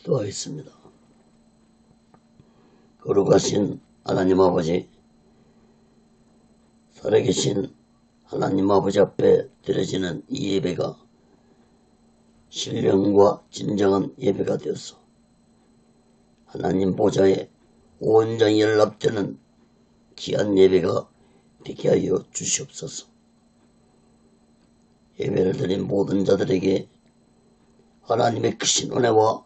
기도하겠습니다. 거룩하신 하나님 아버지, 살아계신 하나님 아버지 앞에 드려지는 이 예배가 신령과 진정한 예배가 되어서 하나님 보좌에 온전히 연락되는 귀한 예배가 되게 하여 주시옵소서. 예배를 드린 모든 자들에게 하나님의 크신 은혜와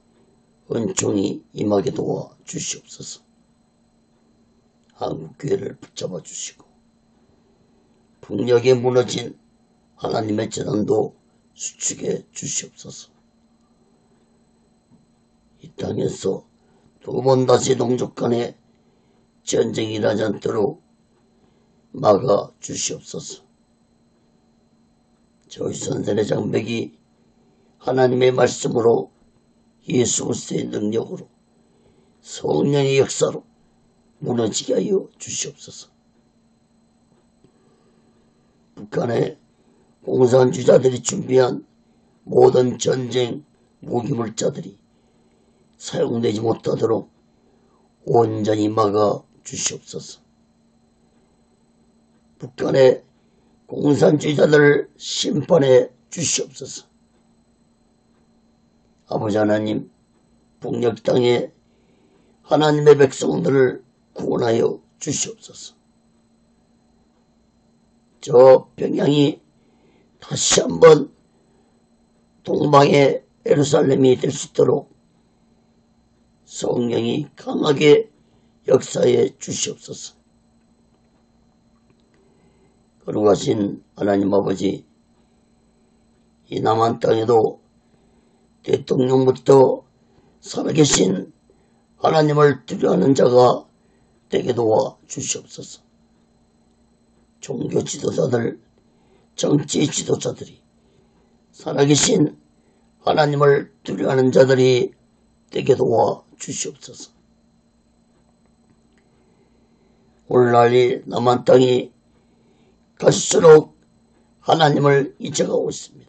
은총이 임하게 도와 주시옵소서. 한국교회를 붙잡아 주시고 북녘에 무너진 하나님의 재단도 수축해 주시옵소서. 이 땅에서 두 번 다시 동족 간에 전쟁이 일어나지 않도록 막아 주시옵소서. 저희 선생의 장벽이 하나님의 말씀으로 예수 그리스도의 능력으로 성령의 역사로 무너지게 하여 주시옵소서. 북한의 공산주의자들이 준비한 모든 전쟁 무기물자들이 사용되지 못하도록 온전히 막아 주시옵소서. 북한의 공산주의자들을 심판해 주시옵소서. 아버지 하나님, 북녘 땅에 하나님의 백성들을 구원하여 주시옵소서. 저 평양이 다시 한번 동방의 예루살렘이 될 수 있도록 성령이 강하게 역사해 주시옵소서. 거룩하신 하나님 아버지, 이 남한 땅에도 대통령부터 살아계신 하나님을 두려워하는 자가 되게 도와 주시옵소서. 종교 지도자들, 정치 지도자들이 살아계신 하나님을 두려워하는 자들이 되게 도와 주시옵소서. 오늘날 이 남한 땅이 갈수록 하나님을 잊어가고 있습니다.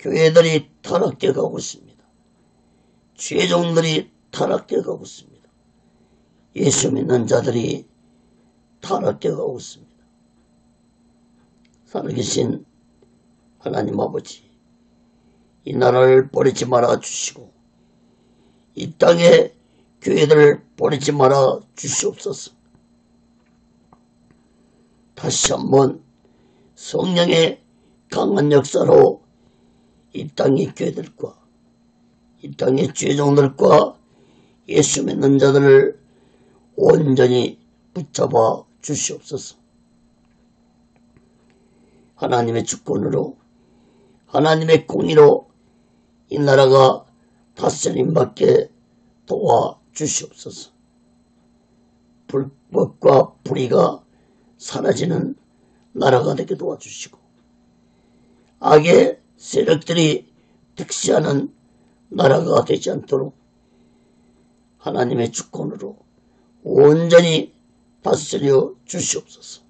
교회들이 타락되어 가고 있습니다. 죄종들이 타락되어 가고 있습니다. 예수 믿는 자들이 타락되어 가고 있습니다. 살아계신 하나님 아버지, 이 나라를 버리지 말아 주시고 이 땅에 교회들을 버리지 말아 주시옵소서. 다시 한번 성령의 강한 역사로 이 땅의 교회들과 이 땅의 죄종들과 예수 믿는 자들을 온전히 붙잡아 주시옵소서. 하나님의 주권으로 하나님의 공의로 이 나라가 다스림받게 도와 주시옵소서. 불법과 불의가 사라지는 나라가 되게 도와주시고 악의 세력들이 득세하는 나라가 되지 않도록 하나님의 주권으로 온전히 다스려 주시옵소서.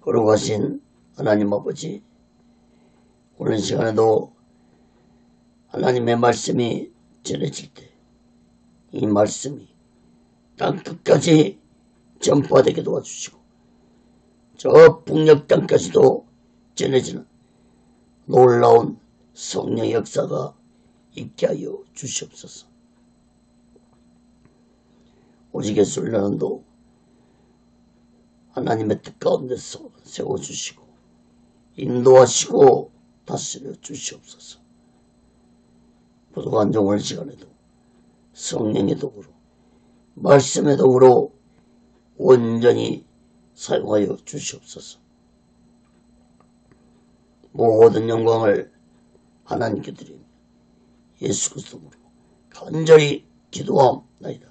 거룩하신 하나님 아버지, 오늘 시간에도 하나님의 말씀이 전해질 때 이 말씀이 땅끝까지 전파되게 도와주시고 저 북녘 땅까지도 전해지는 놀라운 성령의 역사가 있게 하여 주시옵소서. 오직 예수 훈련도 하나님의 뜻 가운데서 세워주시고 인도하시고 다스려 주시옵소서. 부족한 종을 시간에도 성령의 도구로 말씀의 도구로 온전히 사용하여 주시옵소서. 모든 영광을 하나님께 드리며 예수 그리스도로 간절히 기도하옵나이다.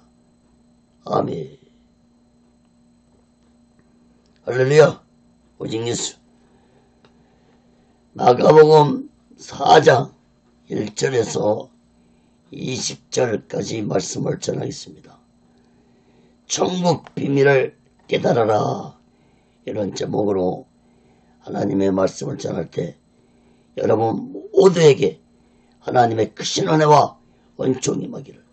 아멘. 할렐루야. 오직 예수. 마가복음 4장 1절에서 20절까지 말씀을 전하겠습니다. 천국 비밀을 깨달아라. 이런 제목으로 하나님의 말씀을 전할 때 여러분 모두에게 하나님의 크신 은혜와 은총이 임하기를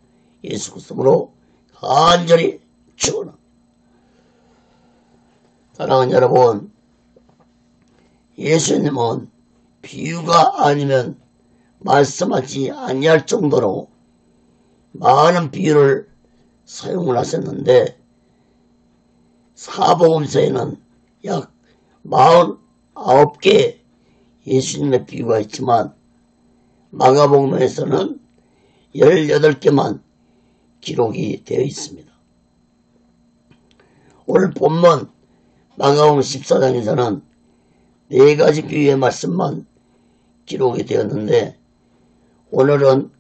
예수 그리스도로 간절히 축원합니다. 사랑하는 여러분, 예수님은 비유가 아니면 말씀하지 아니할 정도로 많은 비유를 사용을 하셨는데, 사복음서에는 약 49개의 예수님의 비유가 있지만 마가복음에서는 18개만 기록이 되어 있습니다. 오늘 본문 마가복음 14장에서는 4가지 비유의 말씀만 기록이 되었는데, 오늘은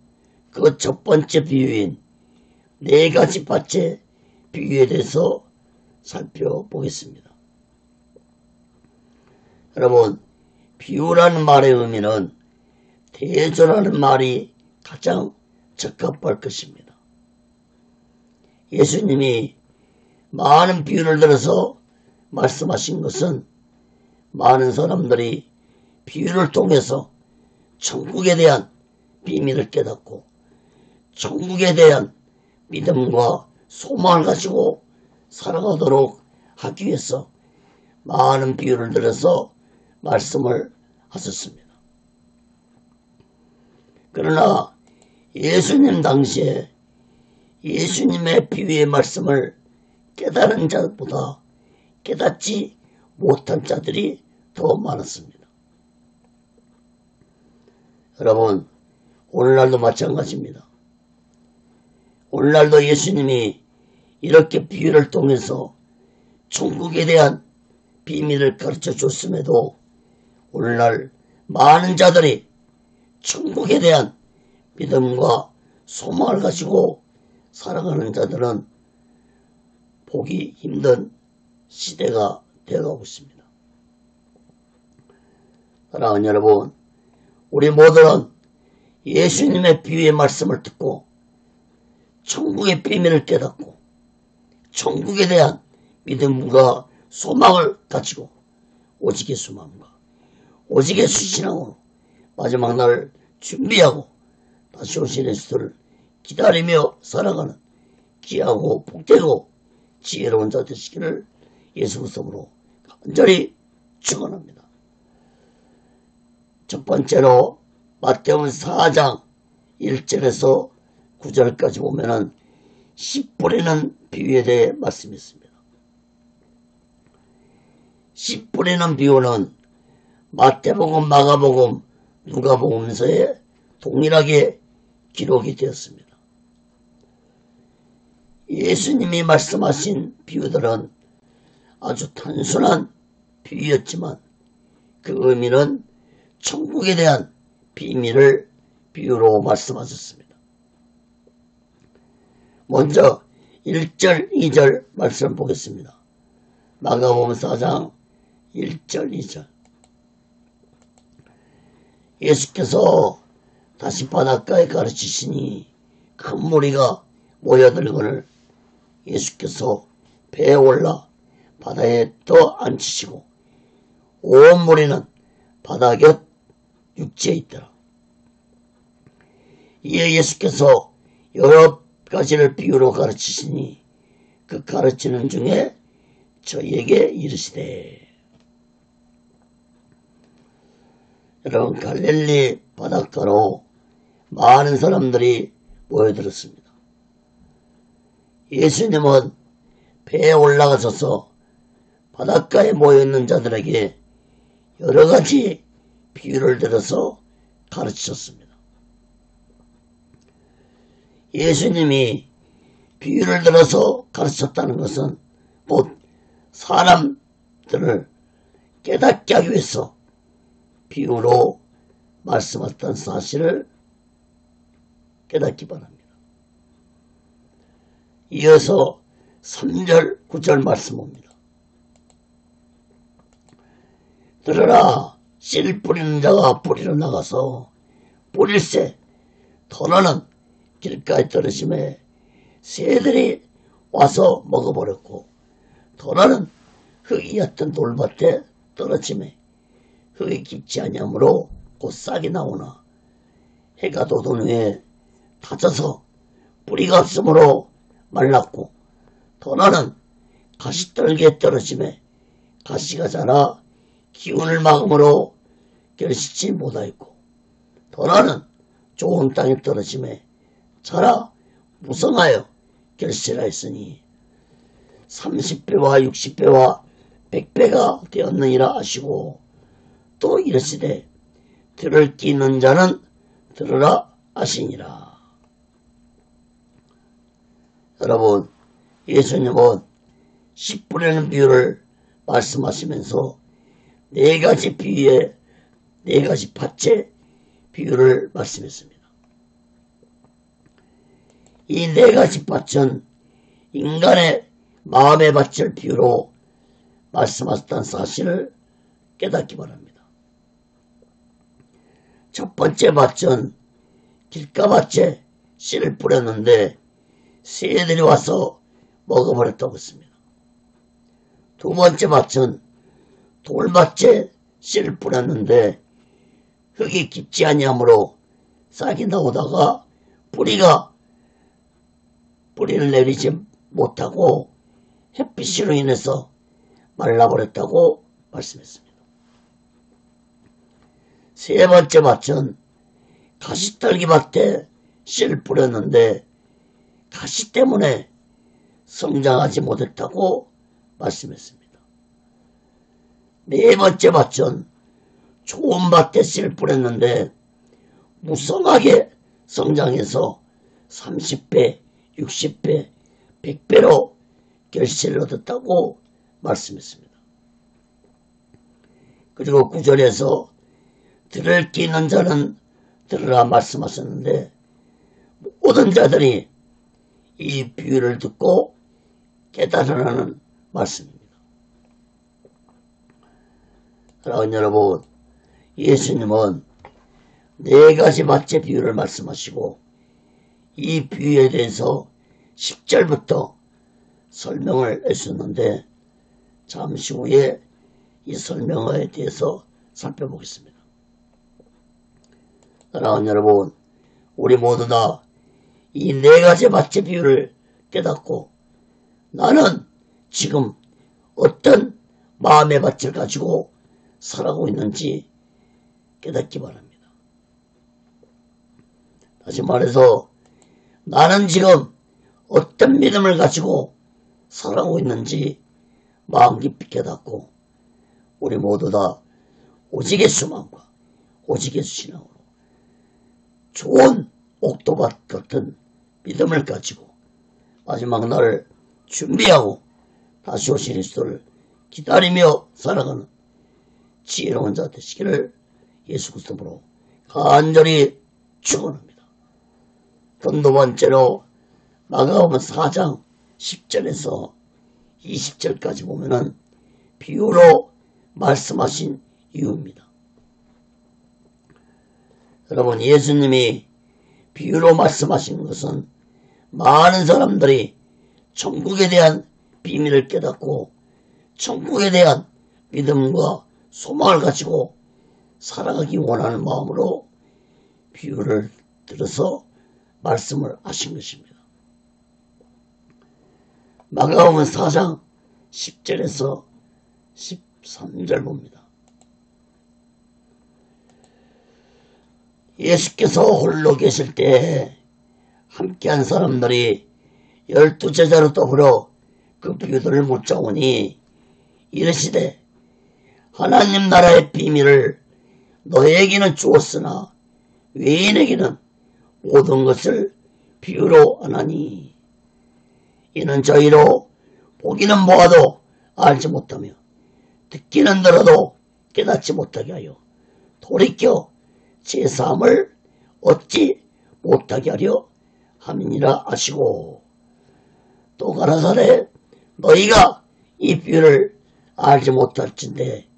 그 첫 번째 비유인 4가지 밭의 비유에 대해서 살펴보겠습니다. 여러분, 비유라는 말의 의미는 대조라는 말이 가장 적합할 것입니다. 예수님이 많은 비유를 들어서 말씀하신 것은 많은 사람들이 비유를 통해서 천국에 대한 비밀을 깨닫고 천국에 대한 믿음과 소망을 가지고 살아가도록 하기 위해서 많은 비유를 들어서 말씀을 하셨습니다. 그러나 예수님 당시에 예수님의 비유의 말씀을 깨달은 자보다 깨닫지 못한 자들이 더 많았습니다. 여러분, 오늘날도 마찬가지입니다. 오늘날도 예수님이 이렇게 비유를 통해서 천국에 대한 비밀을 가르쳐 줬음에도 오늘날 많은 자들이 천국에 대한 믿음과 소망을 가지고 살아가는 자들은 보기 힘든 시대가 되어가고 있습니다. 사랑하는 여러분, 우리 모두는 예수님의 비유의 말씀을 듣고 천국의 비밀을 깨닫고 천국에 대한 믿음과 소망을 가지고 오직의 소망과 오직의 수신함으로 마지막 날을 준비하고 다시 오신 예수를 기다리며 살아가는 귀하고 복되고 지혜로운 자 되시기를 예수 그리스도로 간절히 축원합니다. 첫 번째로 마태복음 4장 1절에서 9절까지 보면은 씨 뿌리는 비유에 대해 말씀이 있습니다. 씨 뿌리는 비유는 마태복음, 마가복음, 누가복음서에 동일하게 기록이 되었습니다. 예수님이 말씀하신 비유들은 아주 단순한 비유였지만 그 의미는 천국에 대한 비밀을 비유로 말씀하셨습니다. 먼저 1절, 2절 말씀 보겠습니다. 마가복음 4장 1절, 2절. 예수께서 다시 바닷가에 가르치시니 큰 무리가 모여들거늘 예수께서 배에 올라 바다에 떠 앉히시고 온 무리는 바다 곁 육지에 있더라. 이에 예수께서 여러 가지를 비유로 가르치시니 그 가르치는 중에 저희에게 이르시되. 여러분, 갈릴리 바닷가로 많은 사람들이 모여들었습니다. 예수님은 배에 올라가셔서 바닷가에 모여있는 자들에게 여러 가지 비유를 들어서 가르치셨습니다. 예수님이 비유를 들어서 가르쳤다는 것은 곧 사람들을 깨닫게 하기 위해서 비유로 말씀했던 사실을 깨닫기 바랍니다. 이어서 3절, 9절 말씀 옵니다. 들으라, 씨 뿌리는 자가 뿌리러 나가서 뿌릴새 더러는 길가에 떨어짐에 새들이 와서 먹어버렸고 더러는 흙이 얕은 돌밭에 떨어짐에 흙이 깊지 아니하므로 곧 싹이 나오나 이에 씨 뿌리는 자가 뿌리러 나가서 뿌릴새 더러는 길가에 떨어짐에 새들이 와서 먹어버렸고 더러는 흙이 얕은 돌밭에 떨어짐에 흙이 깊지 아니하므로 곧 싹이 나오나. 해가 돋은 후에 다져서 뿌리가 없으므로 말랐고 도나는 가시떨기에 떨어짐에 가시가 자라 기운을 막음으로 결실치 못하였고 도나는 좋은 땅에 떨어짐에 자라 무성하여 결실하였으니 30배와 60배와 100배가 되었느니라 하시고 또 이르시되 들을 귀 있는 자는 들으라 하시니라. 여러분, 예수님은 씨 뿌리는 비유를 말씀하시면서 네 가지 비유의 네 가지 밭의 비유를 말씀했습니다. 이 네 가지 밭은 인간의 마음의 밭을 비유로 말씀하셨다는 사실을 깨닫기 바랍니다. 첫 번째 밭은 길가밭에 씨를 뿌렸는데 새들이 와서 먹어버렸다고 했습니다. 두 번째 밭은 돌밭에 씨를 뿌렸는데 흙이 깊지 아니하므로 싹이 나오다가 뿌리를 내리지 못하고 햇빛으로 인해서 말라버렸다고 말씀했습니다. 세 번째 밭은 가시떨기밭에 씨를 뿌렸는데 가시 때문에 성장하지 못했다고 말씀했습니다. 네 번째 밭은 좋은 밭에 씨를 뿌렸는데 무성하게 성장해서 30배, 60배, 100배로 결실을 얻었다고 말씀했습니다. 그리고 9절에서 들을 귀 있는 자는 들으라 말씀하셨는데 모든 자들이 이 비유를 듣고 깨달으라는 말씀입니다. 사랑하는 여러분, 예수님은 네 가지 밭의 비유를 말씀하시고 이 비유에 대해서 10절부터 설명을 했었는데 잠시 후에 이 설명에 대해서 살펴보겠습니다. 사랑하는 여러분, 우리 모두 다 이 네 가지 밭의 비유를 깨닫고 나는 지금 어떤 마음의 밭을 가지고 살아가고 있는지 깨닫기 바랍니다. 다시 말해서 나는 지금 어떤 믿음을 가지고 살아가고 있는지 마음 깊이 깨닫고 우리 모두 다 오직 예수만과 오직 예수 신앙으로 좋은 옥토밭 같은 믿음을 가지고 마지막 날을 준비하고 다시 오신 예수를 기다리며 살아가는 지혜로운 자 되시기를 예수 그리스도로 간절히 축원합니다. 또 두 번째로 마가복음 4장 10절에서 20절까지 보면은 비유로 말씀하신 이유입니다. 여러분, 예수님이 비유로 말씀하신 것은 많은 사람들이 천국에 대한 비밀을 깨닫고 천국에 대한 믿음과 소망을 가지고 살아가기 원하는 마음으로 비유를 들어서 말씀을 하신 것입니다. 마가복음 4장 10절에서 13절 봅니다. 예수께서 홀로 계실 때 함께한 사람들이 12제자로 더불어 그 비유들을 묻자오니 이르시되 하나님 나라의 비밀을 너에게는 주었으나 외인에게는 모든 것을 비유로 하나니 이는 저희로 보기는 보아도 알지 못하며 듣기는 들어도 깨닫지 못하게 하여 돌이켜 제사함을 얻지 못하게 하려 함이니라 하시고 또 가라사대 너희가 이 비유를 알지 못할진대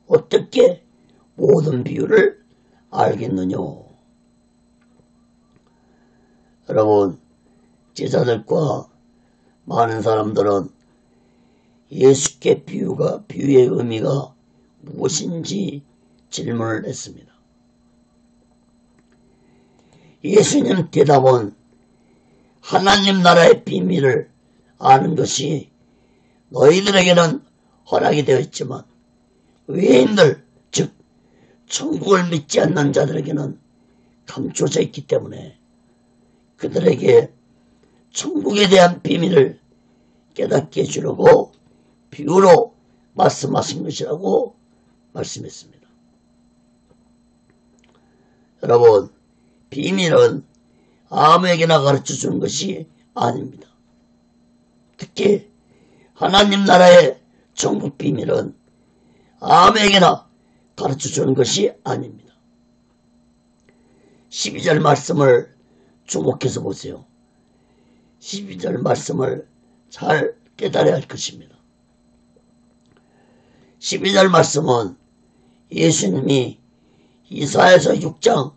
어떻게 모든 비유를 알겠느냐. 여러분, 제자들과 많은 사람들은 예수께 비유의 의미가 무엇인지 질문을 했습니다. 예수님 대답은 하나님 나라의 비밀을 아는 것이 너희들에게는 허락이 되어 있지만 외인들, 즉 천국을 믿지 않는 자들에게는 감춰져 있기 때문에 그들에게 천국에 대한 비밀을 깨닫게 해주려고 비유로 말씀하신 것이라고 말씀했습니다. 여러분, 비밀은 아무에게나 가르쳐주는 것이 아닙니다. 특히 하나님 나라의 천국 비밀은 아무에게나 가르쳐주는 것이 아닙니다. 12절 말씀을 주목해서 보세요. 12절 말씀을 잘 깨달아야 할 것입니다. 12절 말씀은 예수님이 이사야서 6장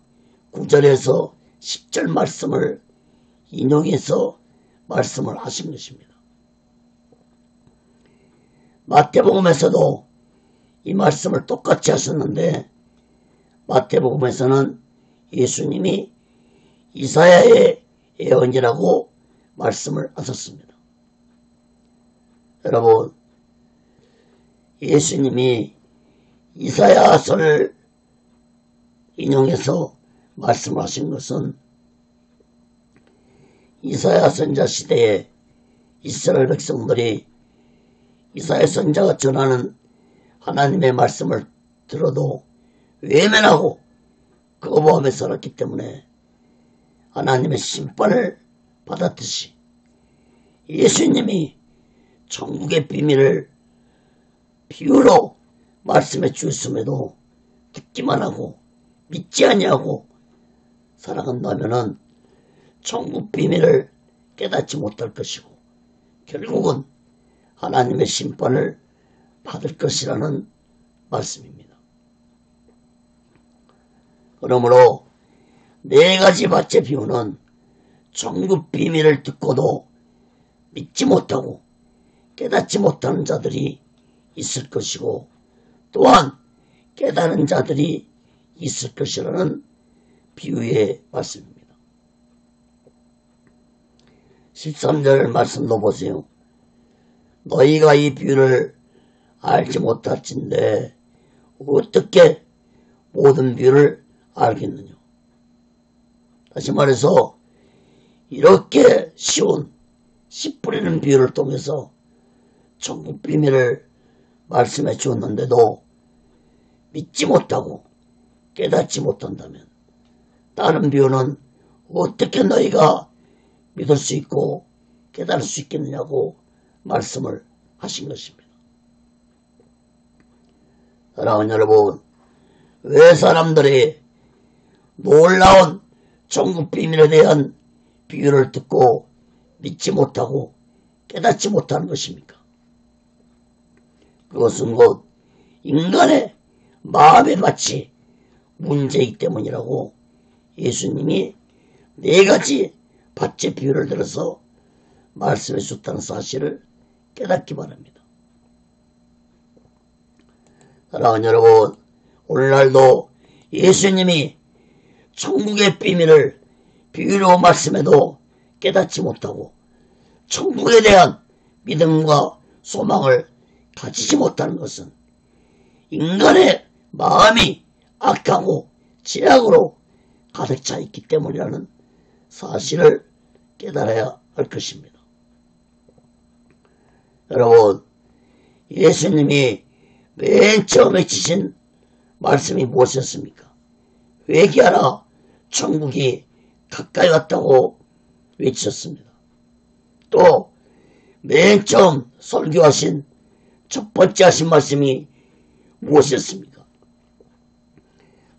9절에서 10절 말씀을 인용해서 말씀을 하신 것입니다. 마태복음에서도 이 말씀을 똑같이 하셨는데 마태복음에서는 예수님이 이사야의 예언이라고 말씀을 하셨습니다. 여러분, 예수님이 이사야서를 인용해서 말씀하신 것은 이사야 선자 시대에 이스라엘 백성들이 이사야 선자가 전하는 하나님의 말씀을 들어도 외면하고 거부하며 살았기 때문에 하나님의 심판을 받았듯이 예수님이 천국의 비밀을 비유로 말씀해 주셨음에도 듣기만 하고 믿지 아니하고 살아간다면은 천국 비밀을 깨닫지 못할 것이고 결국은 하나님의 심판을 받을 것이라는 말씀입니다. 그러므로 네 가지 밭의 비유는 천국 비밀을 듣고도 믿지 못하고 깨닫지 못하는 자들이 있을 것이고 또한 깨달은 자들이 있을 것이라는 비유의 말씀입니다. 13절 말씀도 보세요. 너희가 이 비유를 알지 못할진데 어떻게 모든 비유를 알겠느냐. 다시 말해서 이렇게 쉬운 씨 뿌리는 비유를 통해서 천국 비밀을 말씀해 주었는데도 믿지 못하고 깨닫지 못한다면 다른 비유는 어떻게 너희가 믿을 수 있고 깨달을 수 있겠느냐고 말씀을 하신 것입니다. 사랑하는 여러분, 왜 사람들이 놀라운 천국 비밀에 대한 비유를 듣고 믿지 못하고 깨닫지 못하는 것입니까? 그것은 곧 인간의 마음의 밭이 문제이기 때문이라고 예수님이 네 가지 밭의 비유를 들어서 말씀해 주셨다는 사실을 깨닫기 바랍니다. 사랑하는 여러분, 오늘날도 예수님이 천국의 비밀을 비유로 말씀해도 깨닫지 못하고 천국에 대한 믿음과 소망을 가지지 못하는 것은 인간의 마음이 악하고 죄악으로 가득 차 있기 때문이라는 사실을 깨달아야 할 것입니다. 여러분, 예수님이 맨 처음에 지신 말씀이 무엇이었습니까? 회개하라, 천국이 가까이 왔다고 외치셨습니다. 또 맨 처음 설교하신 첫 번째 하신 말씀이 무엇이었습니까?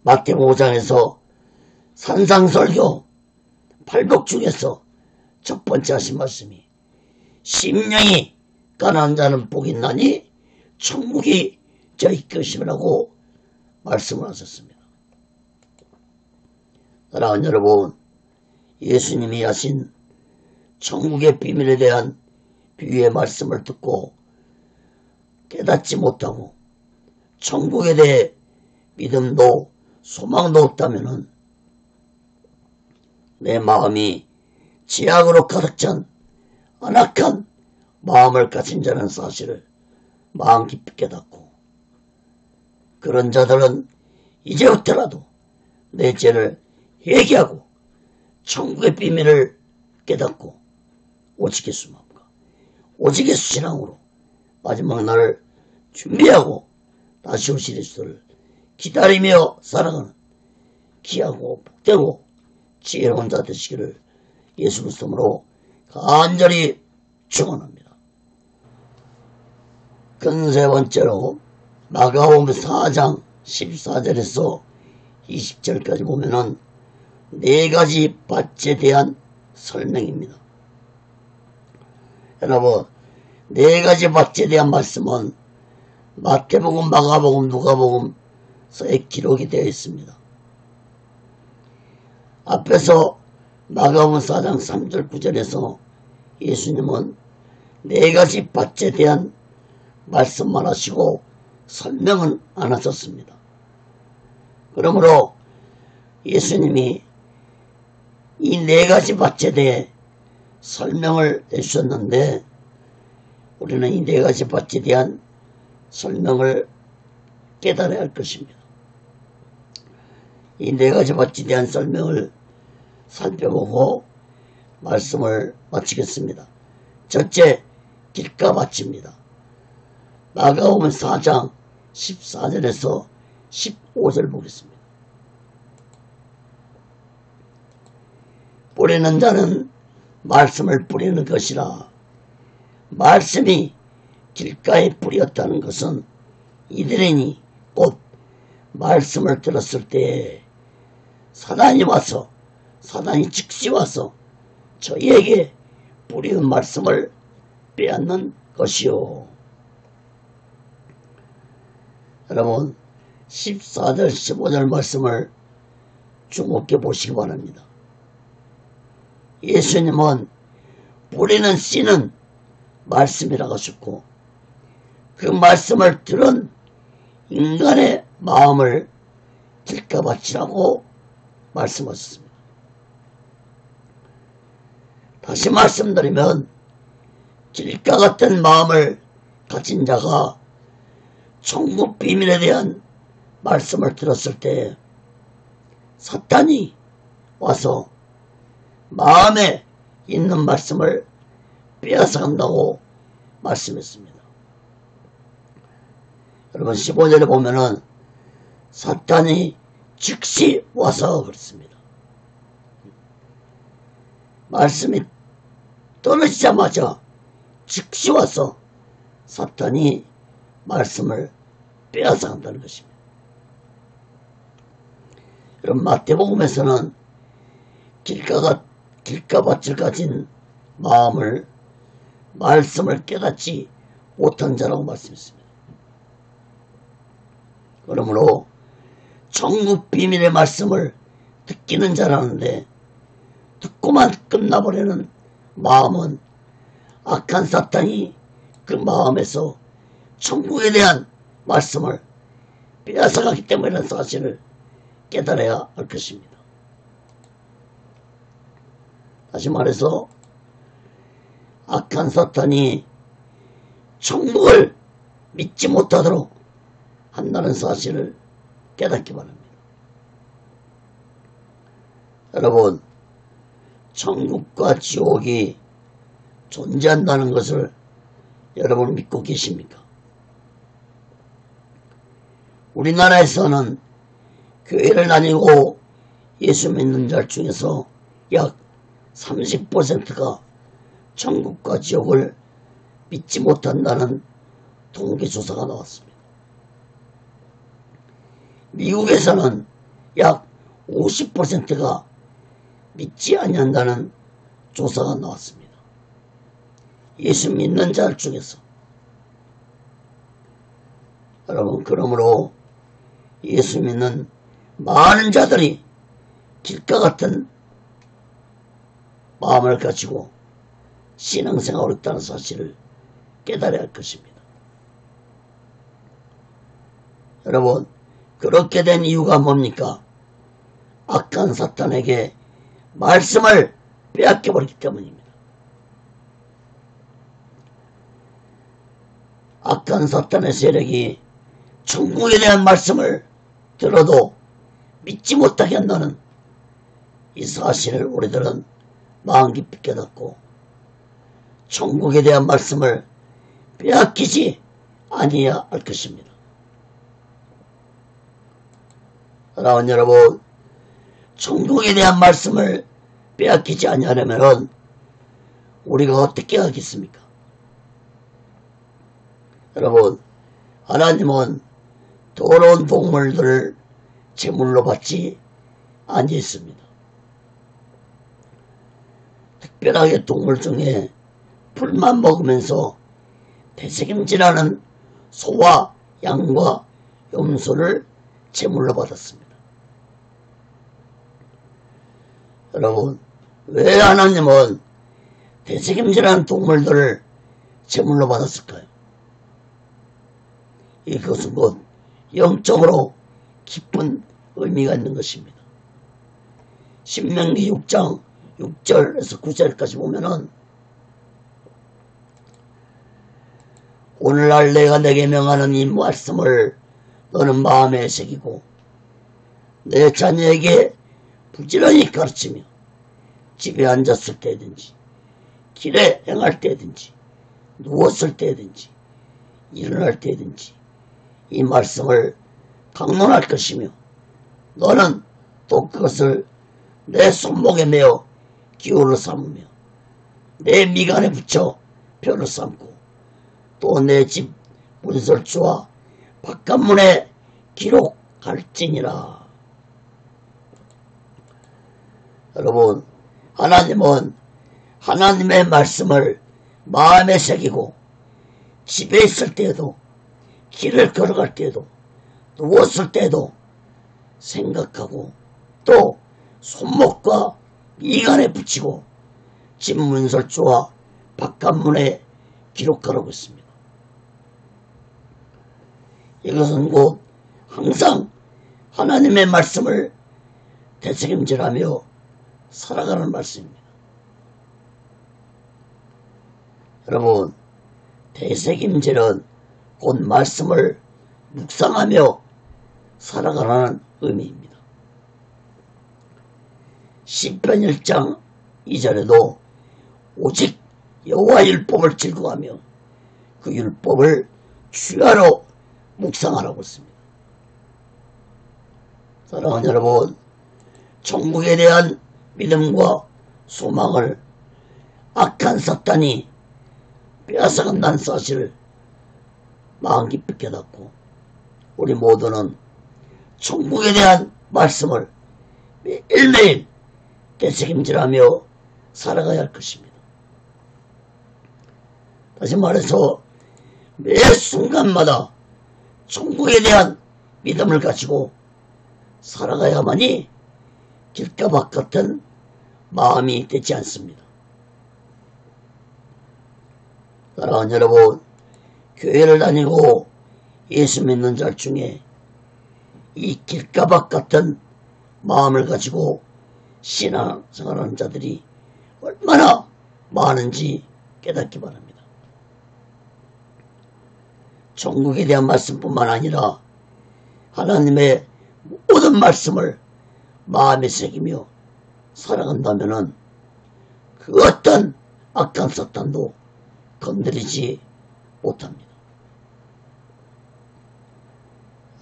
마태복음 5장에서 산상설교 8복음 중에서 첫 번째 하신 말씀이 심령이 가난한 자는 복이 있나니 천국이 저희 것이라고 말씀을 하셨습니다. 사랑하는 여러분, 예수님이 하신 천국의 비밀에 대한 비유의 말씀을 듣고 깨닫지 못하고 천국에 대해 믿음도 소망도 없다면 내 마음이 죄악으로 가득 찬 안악한 마음을 가진 자라는 사실을 마음 깊이 깨닫고, 그런 자들은 이제부터라도 내 죄를 회개하고 천국의 비밀을 깨닫고 오직 예수 마음과 오직 예수 신앙으로 마지막 날을 준비하고 다시 오실 예수를 기다리며 살아가는 귀하고 복되고 지혜로운 자 되시기를 예수 그리스도로 간절히 축원합니다. 큰 세 번째로 마가복음 4장 14절에서 20절까지 보면은 네 가지 밭에 대한 설명입니다. 여러분, 네 가지 밭에 대한 말씀은 마태복음, 마가복음, 누가복음서에 기록이 되어 있습니다. 앞에서 마가복음 4장 3절 9절에서 예수님은 네 가지 밭에 대한 말씀만 하시고 설명은 안 하셨습니다. 그러므로 예수님이 이 네 가지 밭에 대해 설명을 해주셨는데, 우리는 이 네 가지 밭에 대한 설명을 깨달아야 할 것입니다. 이 네 가지 밭에 대한 설명을 살펴보고 말씀을 마치겠습니다. 첫째, 길가밭입니다. 마가복음 4장 14절에서 15절 보겠습니다. 뿌리는 자는 말씀을 뿌리는 것이라. 말씀이 길가에 뿌렸다는 것은 이들이니 곧 말씀을 들었을 때 사단이 즉시 와서 저희에게 뿌리는 말씀을 빼앗는 것이요. 여러분, 14절 15절 말씀을 주목해 보시기 바랍니다. 예수님은 뿌리는 씨는 말씀이라고 하셨고, 그 말씀을 들은 인간의 마음을 길가밭이라고 말씀하셨습니다. 다시 말씀드리면 길가 같은 마음을 가진 자가 천국 비밀에 대한 말씀을 들었을 때 사탄이 와서 마음에 있는 말씀을 빼앗아간다고 말씀했습니다. 여러분, 15절에 보면은 사탄이 즉시 와서 그렇습니다. 말씀이 떨어지자마자 즉시 와서 사탄이 말씀을 빼앗아간다는 것입니다. 여러분, 마태복음에서는 길가밭을 가진 마음을 말씀을 깨닫지 못한 자라고 말씀했습니다. 그러므로 천국 비밀의 말씀을 듣기는 잘하는데 듣고만 끝나버리는 마음은 악한 사탄이 그 마음에서 천국에 대한 말씀을 빼앗아가기 때문이라는 사실을 깨달아야 할 것입니다. 다시 말해서 악한 사탄이 천국을 믿지 못하도록 한다는 사실을 깨닫기 바랍니다. 여러분, 천국과 지옥이 존재한다는 것을 여러분 믿고 계십니까? 우리나라에서는 교회를 다니고 예수 믿는 자 중에서 약 30%가 천국과 지옥을 믿지 못한다는 통계조사가 나왔습니다. 미국에서는 약 50%가 믿지 아니한다는 조사가 나왔습니다. 예수 믿는 자 중에서. 여러분, 그러므로 예수 믿는 많은 자들이 길가 같은 마음을 가지고 신앙생활을 했다는 사실을 깨달아야 할 것입니다. 여러분, 그렇게 된 이유가 뭡니까? 악한 사탄에게 말씀을 빼앗겨버렸기 때문입니다. 악한 사탄의 세력이 천국에 대한 말씀을 들어도 믿지 못하게 한다는 이 사실을 우리들은 마음 깊이 깨닫고 천국에 대한 말씀을 빼앗기지 아니해야 할 것입니다. 사랑하는 여러분, 천국에 대한 말씀을 빼앗기지 아니하려면 우리가 어떻게 하겠습니까? 여러분, 하나님은 더러운 동물들을 제물로 받지 아니했습니다. 특별하게 동물 중에 풀만 먹으면서 되새김질하는 소와 양과 염소를 제물로 받았습니다. 여러분, 왜 하나님은 되새김질하는 동물들을 제물로 받았을까요? 이것은 곧 영적으로 깊은 의미가 있는 것입니다. 신명기 6장 6절에서 9절까지 보면은 오늘날 내가 내게 명하는 이 말씀을 너는 마음에 새기고 내 자녀에게 부지런히 가르치며 집에 앉았을 때든지 길에 행할 때든지 누웠을 때든지 일어날 때든지 이 말씀을 강론할 것이며 너는 또 그것을 내 손목에 메어 기호를 삼으며 내 미간에 붙여 표를 삼고 또 내 집 문설주와 바깥문에 기록할지니라. 여러분, 하나님은 하나님의 말씀을 마음에 새기고 집에 있을 때에도 길을 걸어갈 때에도 누웠을 때에도 생각하고 또 손목과 미간에 붙이고 집 문설주와 바깥문에 기록하라고 했습니다. 이것은 곧 항상 하나님의 말씀을 되새김질하며 살아가는 말씀입니다. 여러분, 되새김질은 곧 말씀을 묵상하며 살아가라는 의미입니다. 시편 1장 2절에도 오직 여호와 율법을 즐거워하며 그 율법을 주야로 묵상하라고 했습니다. 사랑하는 여러분, 천국에 대한 믿음과 소망을 악한 사탄이 빼앗아간다는 사실을 마음 깊이 깨닫고 우리 모두는 천국에 대한 말씀을 매일매일 되새김질하며 살아가야 할 것입니다. 다시 말해서 매 순간마다 천국에 대한 믿음을 가지고 살아가야만이 길가밭 같은 마음이 되지 않습니다. 사랑하는 여러분, 교회를 다니고 예수 믿는 자 중에 이 길가밭 같은 마음을 가지고 신앙생활하는 자들이 얼마나 많은지 깨닫기 바랍니다. 천국에 대한 말씀뿐만 아니라 하나님의 모든 말씀을 마음에 새기며 살아간다면 그 어떤 악한 사탄도 건드리지 못합니다.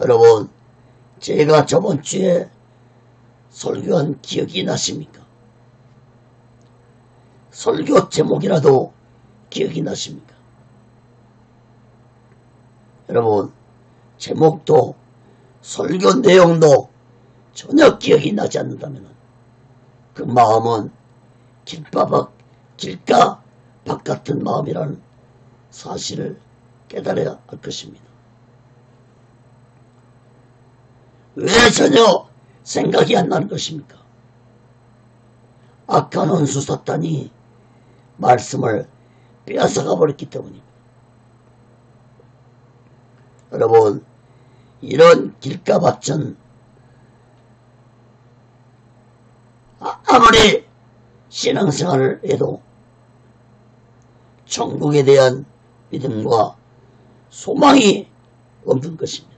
여러분, 제가 저번 주에 설교한 기억이 나십니까? 설교 제목이라도 기억이 나십니까? 여러분, 제목도 설교 내용도 전혀 기억이 나지 않는다면 그 마음은 길가 밖 같은 마음이라는 사실을 깨달아야 할 것입니다. 왜 전혀 생각이 안 나는 것입니까? 악한 원수 사탄이 말씀을 빼앗아가 버렸기 때문입니다. 여러분, 이런 길가밭은 아무 아무리 신앙생활을 해도 천국에 대한 믿음과 소망이 없는 것입니다.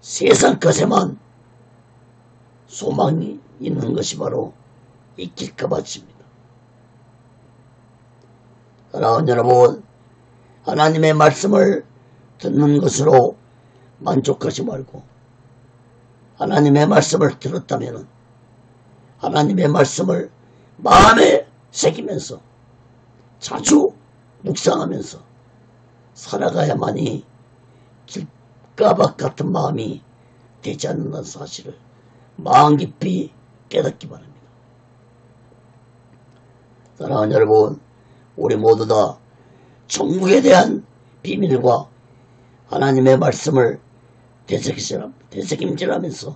세상 것에만 소망이 있는 것이 바로 이 길가밭입니다. 사랑하는 여러분, 하나님의 말씀을 듣는 것으로 만족하지 말고 하나님의 말씀을 들었다면 하나님의 말씀을 마음에 새기면서 자주 묵상하면서 살아가야만이 길가밭 같은 마음이 되지 않는다는 사실을 마음 깊이 깨닫기 바랍니다. 사랑하는 여러분, 우리 모두 다 천국에 대한 비밀과 하나님의 말씀을 되새김질하면서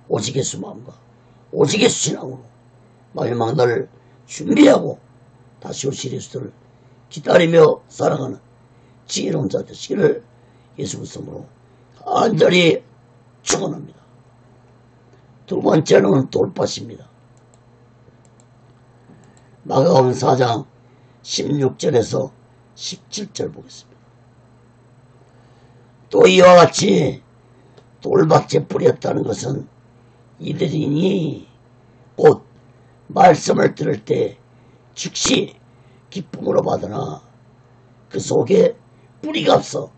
오직 예수 마음과 오직 예수 신앙으로 마지막 날을 준비하고 다시 오실 예수를 기다리며 살아가는 지혜로운 자 되시기를 예수 그리스도로 간절히 축원합니다. 두 번째는 돌밭입니다. 마가복음 4장 16절에서 17절 보겠습니다. 또 이와 같이 돌밭에 뿌렸다는 것은 이들이니 곧 말씀을 들을 때 즉시 기쁨으로 받으나 그 속에 뿌리가 없어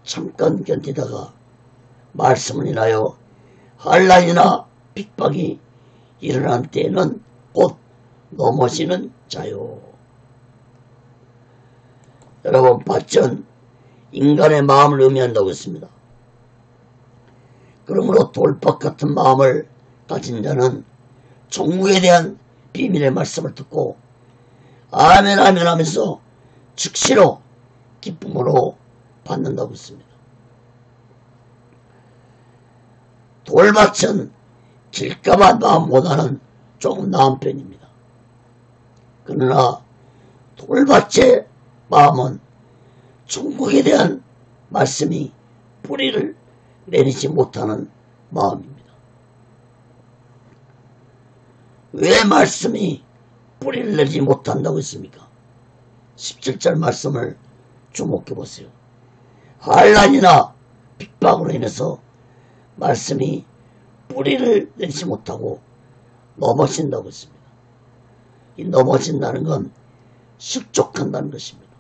잠깐 견디다가 말씀을 인하여 환난이나 핍박이 일어난 때에는 곧 넘어지는 자요. 여러분, 밭은 인간의 마음을 의미한다고 했습니다. 그러므로 돌밭 같은 마음을 가진 자는 천국에 대한 비밀의 말씀을 듣고 아멘 아멘 하면서 즉시로 기쁨으로 받는다고 했습니다. 돌밭은 길가밭 마음보다는 조금 나은 편입니다. 그러나 돌밭의 마음은 천국에 대한 말씀이 뿌리를 내리지 못하는 마음입니다. 왜 말씀이 뿌리를 내리지 못한다고 했습니까? 17절 말씀을 주목해 보세요. 환난이나 핍박으로 인해서 말씀이 뿌리를 내리지 못하고 넘어진다고 했습니다. 이 넘어진다는 건 실족한다는 것입니다.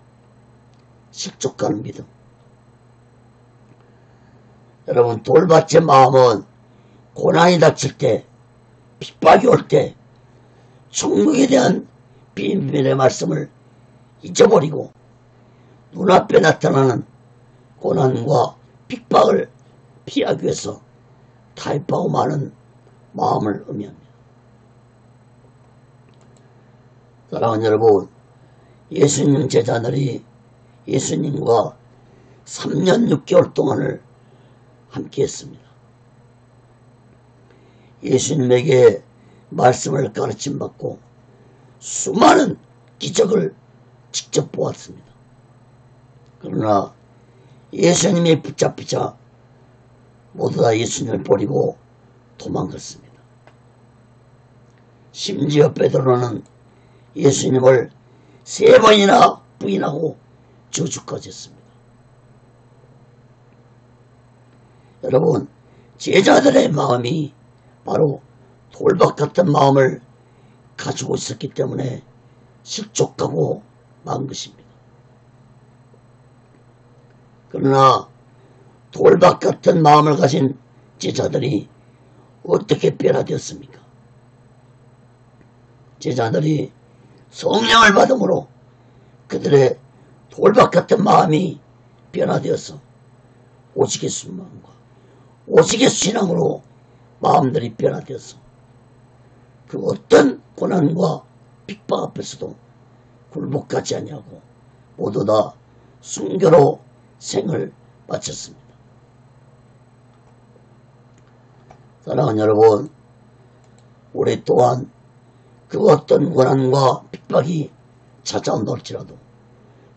실족하는 믿음. 여러분, 돌밭의 마음은 고난이 닥칠 때, 핍박이 올 때 천국에 대한 비밀의 말씀을 잊어버리고 눈앞에 나타나는 고난과 핍박을 피하기 위해서 타협하고 마는 마음을 의미합니다. 사랑하는 여러분, 예수님 제자들이 예수님과 3년 6개월 동안을 함께 했습니다. 예수님에게 말씀을 가르침받고 수많은 기적을 직접 보았습니다. 그러나 예수님이 붙잡히자 모두 다 예수님을 버리고 도망갔습니다. 심지어 베드로는 예수님을 3번이나 부인하고 저주까지 했습니다. 여러분, 제자들의 마음이 바로 돌밭 같은 마음을 가지고 있었기 때문에 실족하고 만 것입니다. 그러나 돌밭 같은 마음을 가진 제자들이 어떻게 변화되었습니까? 제자들이 성령을 받음으로 그들의 돌밭 같은 마음이 변화되어서 오직 예수 마음과 오직 예수 신앙으로 마음들이 변화되어서 그 어떤 고난과 핍박 앞에서도 굴복하지 아니하고 모두 다 순교로 생을 마쳤습니다. 사랑하는 여러분, 우리 또한 그 어떤 고난과 핍박이 찾아온다 할지라도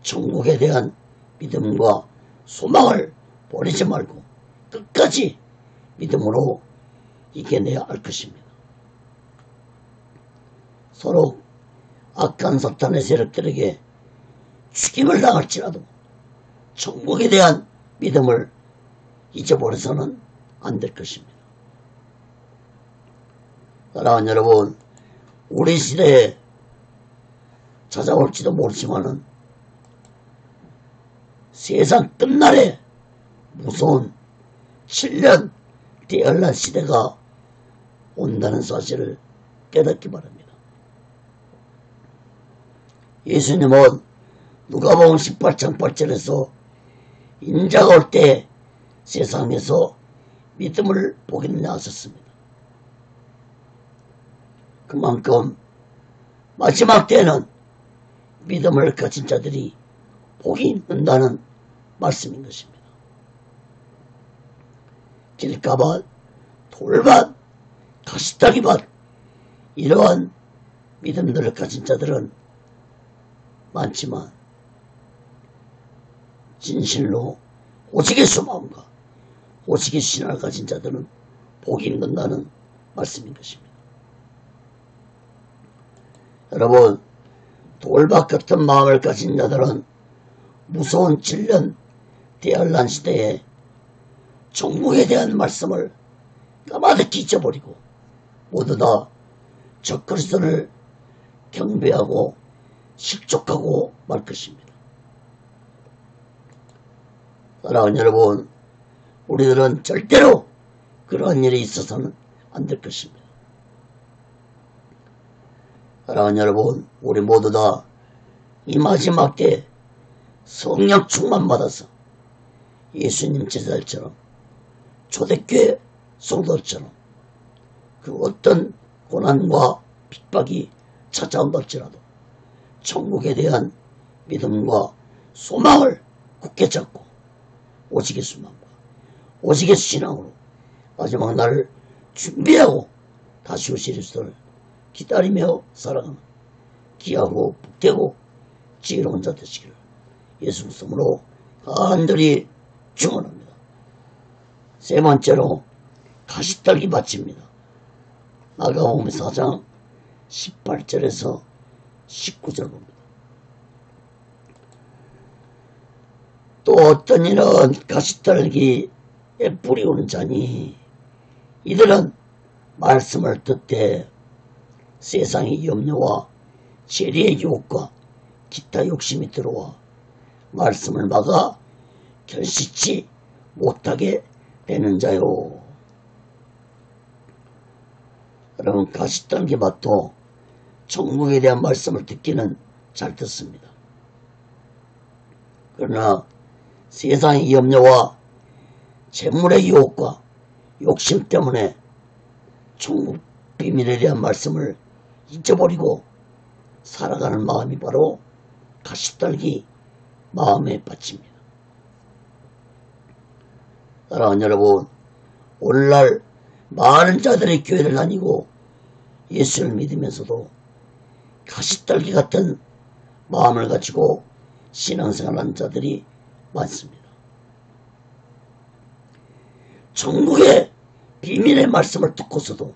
천국에 대한 믿음과 소망을 버리지 말고 끝까지 믿음으로 이겨내야 할 것입니다. 서로 악한 사탄의 세력들에게 죽임을 당할지라도 천국에 대한 믿음을 잊어버려서는 안 될 것입니다. 사랑하는 여러분, 우리 시대에 찾아올지도 모르지만은 세상 끝날에 무서운 7년 대열난 시대가 온다는 사실을 깨닫기 바랍니다. 예수님은 누가복음 18장 8절에서 인자가 올 때 세상에서 믿음을 보겠느냐 하셨습니다. 그만큼 마지막 때는 믿음을 가진 자들이 복이 있는다는 말씀인 것입니다. 길가밭, 돌밭, 가시다리밭, 이러한 믿음들을 가진 자들은 많지만 진실로 오직의 소마음과 오직의 신앙을 가진 자들은 복이 있는다는 말씀인 것입니다. 여러분, 돌밭 같은 마음을 가진 자들은 무서운 7년 대환란 시대에 천국에 대한 말씀을 까마득히 잊어버리고 모두 다 적그리스도를 경배하고 실족하고 말 것입니다. 사랑하는 여러분, 우리들은 절대로 그러한 일이 있어서는 안 될 것입니다. 사랑하는 여러분, 우리 모두 다 이 마지막 때 성령 충만 받아서 예수님 제자들처럼 초대교회 성도들처럼 그 어떤 고난과 핍박이 찾아온다 할지라도 천국에 대한 믿음과 소망을 굳게 잡고 오직의 소망과 오직의 신앙으로 마지막 날을 준비하고 다시 오실 예수를 기다리며 살아가는 귀하고 복되고 지혜로운 자 되시기를 예수 그리스도로 간절히 축원합니다. 세 번째로 가시떨기 밭입니다. 마가복음 4장 18절에서 19절 봅니다. 또 어떤 이는 가시떨기에 뿌리오는 자니 이들은 말씀을 듣되 세상의 염려와 재리의 유혹과 기타 욕심이 들어와 말씀을 막아 결실치 못하게 되는 자요. 여러분, 가시떨기 밭도 천국에 대한 말씀을 듣기는 잘 듣습니다. 그러나 세상의 염려와 재물의 유혹과 욕심 때문에 천국 비밀에 대한 말씀을 잊어버리고 살아가는 마음이 바로 가시떨기 마음의 밭입니다. 사랑하는 여러분, 오늘날 많은 자들의 교회를 다니고 예수를 믿으면서도 가시떨기 같은 마음을 가지고 신앙생활하는 자들이 많습니다. 천국의 비밀의 말씀을 듣고서도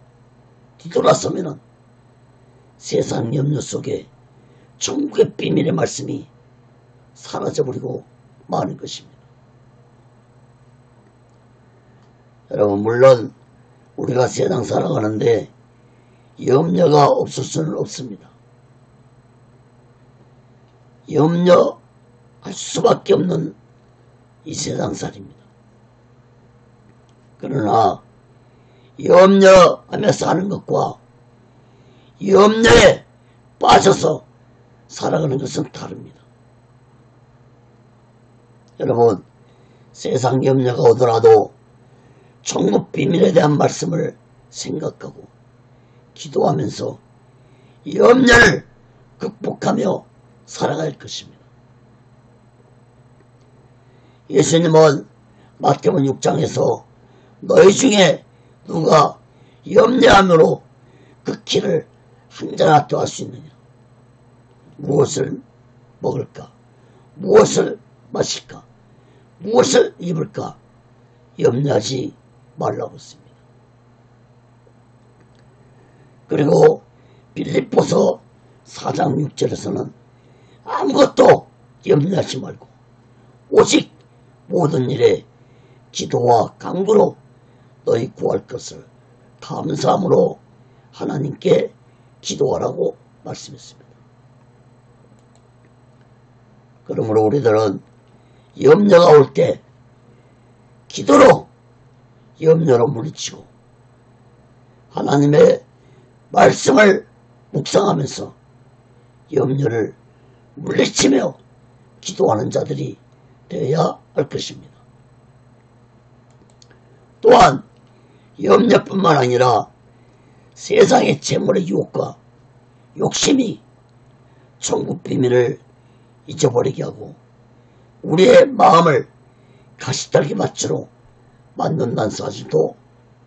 뒤돌아서면은 세상 염려 속에 천국의 비밀의 말씀이 사라져버리고 마는 것입니다. 여러분, 물론 우리가 세상 살아가는데 염려가 없을 수는 없습니다. 염려할 수밖에 없는 이 세상살입니다. 그러나 염려하며 사는 것과 염려에 빠져서 살아가는 것은 다릅니다. 여러분, 세상 염려가 오더라도 천국 비밀에 대한 말씀을 생각하고 기도하면서 염려를 극복하며 살아갈 것입니다. 예수님은 마태복음 6장에서 너희 중에 누가 염려함으로 그 길을 한자나 더할 수 있느냐? 무엇을 먹을까? 무엇을 마실까? 무엇을 입을까? 염려하지 말라고 했습니다. 그리고 빌립보서 4장 6절에서는 아무것도 염려하지 말고 오직 모든 일에 기도와 간구로 너희 구할 것을 감사함으로 하나님께 기도하라고 말씀했습니다. 그러므로 우리들은 염려가 올 때 기도로 염려로 물리치고 하나님의 말씀을 묵상하면서 염려를 물리치며 기도하는 자들이 되어야 할 것입니다. 또한 염려뿐만 아니라 세상의 재물의 유혹과 욕심이 천국 비밀을 잊어버리게 하고 우리의 마음을 가시떨기 밭으로 만든다는 사실도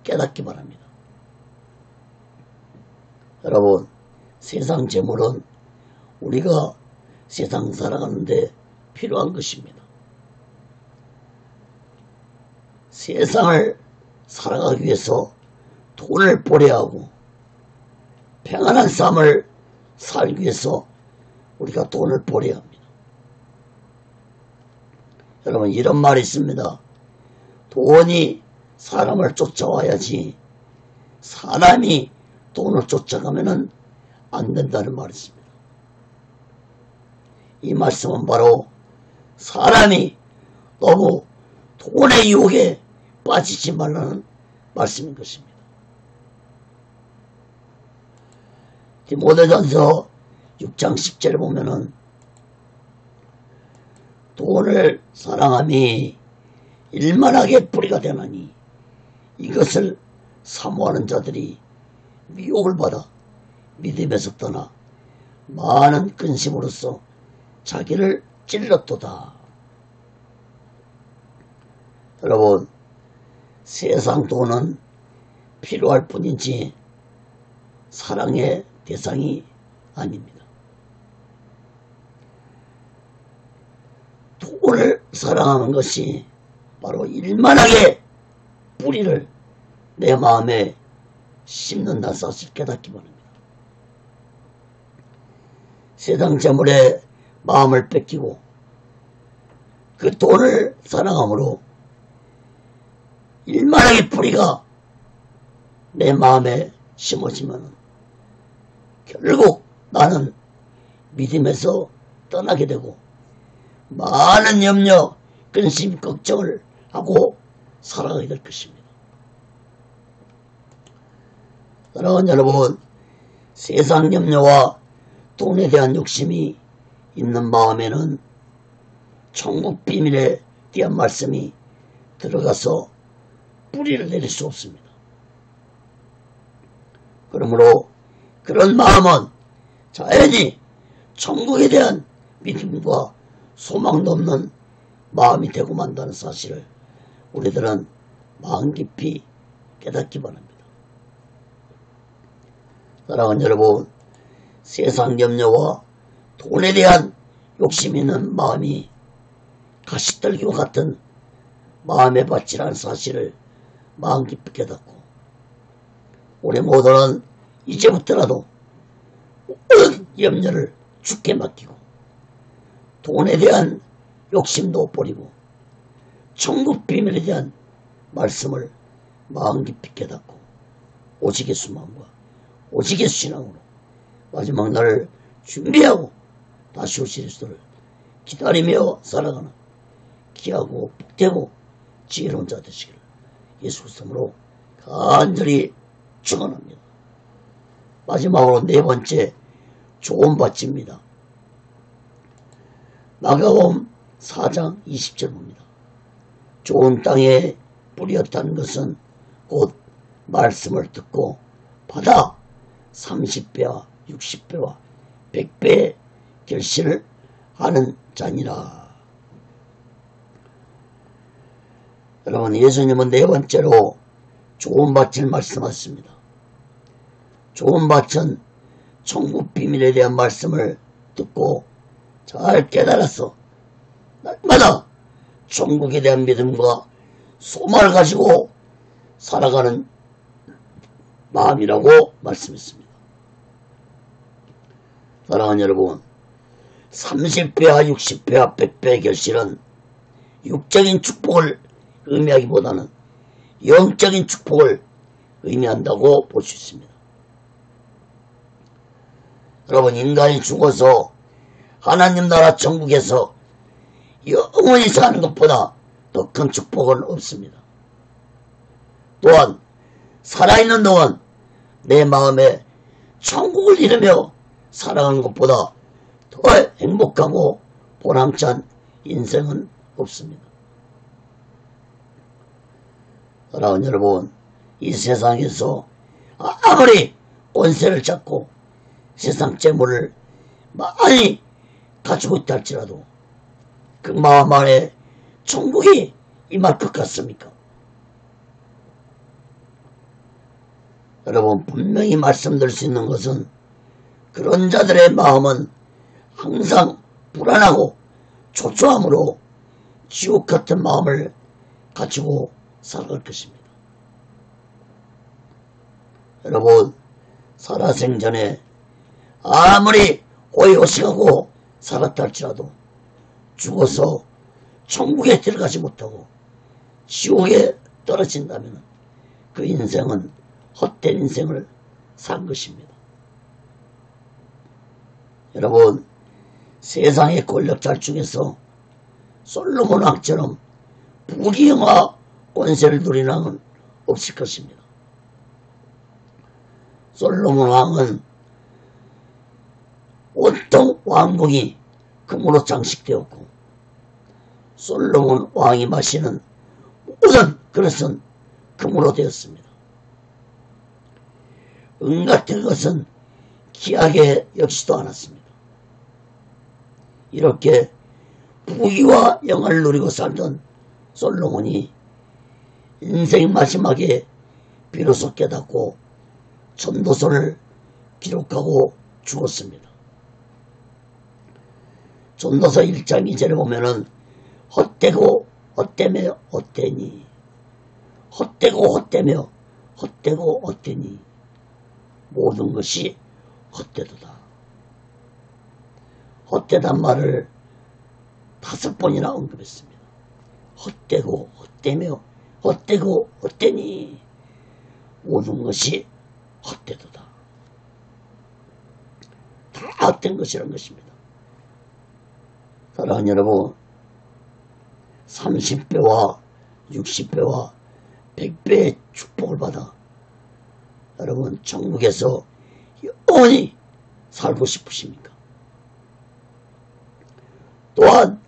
깨닫기 바랍니다. 여러분, 세상 재물은 우리가 세상 살아가는데 필요한 것입니다. 세상을 살아가기 위해서 돈을 벌여야 하고 평안한 삶을 살기 위해서 우리가 돈을 벌여야 합니다. 여러분, 이런 말이 있습니다. 돈이 사람을 쫓아와야지 사람이 돈을 쫓아가면 안 된다는 말이 있습니다. 이 말씀은 바로 사람이 너무 돈의 유혹에 빠지지 말라는 말씀인 것입니다. 디모데전서 6장 10절에 보면은 돈을 사랑함이 일만하게 뿌리가 되나니 이것을 사모하는 자들이 미혹을 받아 믿음에서 떠나 많은 근심으로써 자기를 찔렀도다. 여러분, 세상 돈은 필요할 뿐이지 사랑의 대상이 아닙니다. 돈을 사랑하는 것이 바로 일만하게 뿌리를 내 마음에 심는다는 사실 깨닫기 바랍니다. 세상 재물에 마음을 뺏기고 그 돈을 사랑함으로 일만하게 뿌리가 내 마음에 심어지면 결국 나는 믿음에서 떠나게 되고 많은 염려, 근심, 걱정을 하고 살아가게 될 것입니다. 사랑하는 여러분, 세상 염려와 돈에 대한 욕심이 있는 마음에는 천국 비밀에 대한 말씀이 들어가서 뿌리를 내릴 수 없습니다. 그러므로 그런 마음은 자연히 천국에 대한 믿음과 소망도 없는 마음이 되고 만다는 사실을 우리들은 마음 깊이 깨닫기 바랍니다. 사랑하는 여러분, 세상 염려와 돈에 대한 욕심 있는 마음이 가시떨기와 같은 마음의 밭이라는 사실을 마음 깊이 깨닫고 우리 모두는 이제부터라도 모든 염려를 주께 맡기고 돈에 대한 욕심도 버리고 천국 비밀에 대한 말씀을 마음 깊이 깨닫고 오직의 수망과 오직의 신앙으로 마지막 날을 준비하고 다시 오실 예수를 기다리며 살아가는 귀하고 복되고 지혜로운 자 되시기를 예수 그리스도로 간절히 축원합니다. 마지막으로 네 번째 좋은 밭입니다. 마가복음 4장 20절 봅니다. 좋은 땅에 뿌렸다는 것은 곧 말씀을 듣고 받아 30배와 60배와 100배의 결실을 하는 자니라. 여러분, 예수님은 네 번째로 좋은 밭을 말씀하셨습니다. 좋은 밭은 천국 비밀에 대한 말씀을 듣고 잘 깨달아서 날마다 천국에 대한 믿음과 소망을 가지고 살아가는 마음이라고 말씀했습니다. 사랑하는 여러분, 30배와 60배와 100배의 결실은 육적인 축복을 의미하기보다는 영적인 축복을 의미한다고 볼 수 있습니다. 여러분, 인간이 죽어서 하나님 나라 천국에서 영원히 사는 것보다 더 큰 축복은 없습니다. 또한 살아있는 동안 내 마음에 천국을 이루며 살아가는 것보다 더 행복하고 보람찬 인생은 없습니다. 사랑하는 여러분, 이 세상에서 아무리 권세를 잡고 세상 재물을 많이 가지고 있다 할지라도 그 마음 안에 천국이 임할 것 같습니까? 여러분, 분명히 말씀드릴 수 있는 것은 그런 자들의 마음은 항상 불안하고 초조함으로 지옥 같은 마음을 가지고 살아갈 것입니다. 여러분, 살아생전에 아무리 호의호식하고 살았다 할지라도 죽어서 천국에 들어가지 못하고 지옥에 떨어진다면 그 인생은 헛된 인생을 산 것입니다. 여러분, 세상의 권력자 중에서 솔로몬 왕처럼 부귀영화 권세를 누리는 왕은 없을 것입니다. 솔로몬 왕은 온통 왕궁이 금으로 장식되었고 솔로몬 왕이 마시는 모든 그릇은 금으로 되었습니다. 은 같은 것은 귀하게 여기지도 않았습니다. 이렇게 부귀와 영화를 누리고 살던 솔로몬이 인생 마지막에 비로소 깨닫고 전도서를 기록하고 죽었습니다. 전도서 1장 2절에 보면은 헛되고 헛되며 헛되니 헛되고 헛되며 헛되고 헛되니 모든 것이 헛되도다. 헛되단 말을 5번이나 언급했습니다. 헛되고 헛되며 헛되고 헛되니 모든 것이 헛되도다. 다 헛된 것이라는 것입니다. 사랑하는 여러분, 30배와 60배와 100배의 축복을 받아 여러분 천국에서 영원히 살고 싶으십니까? 또한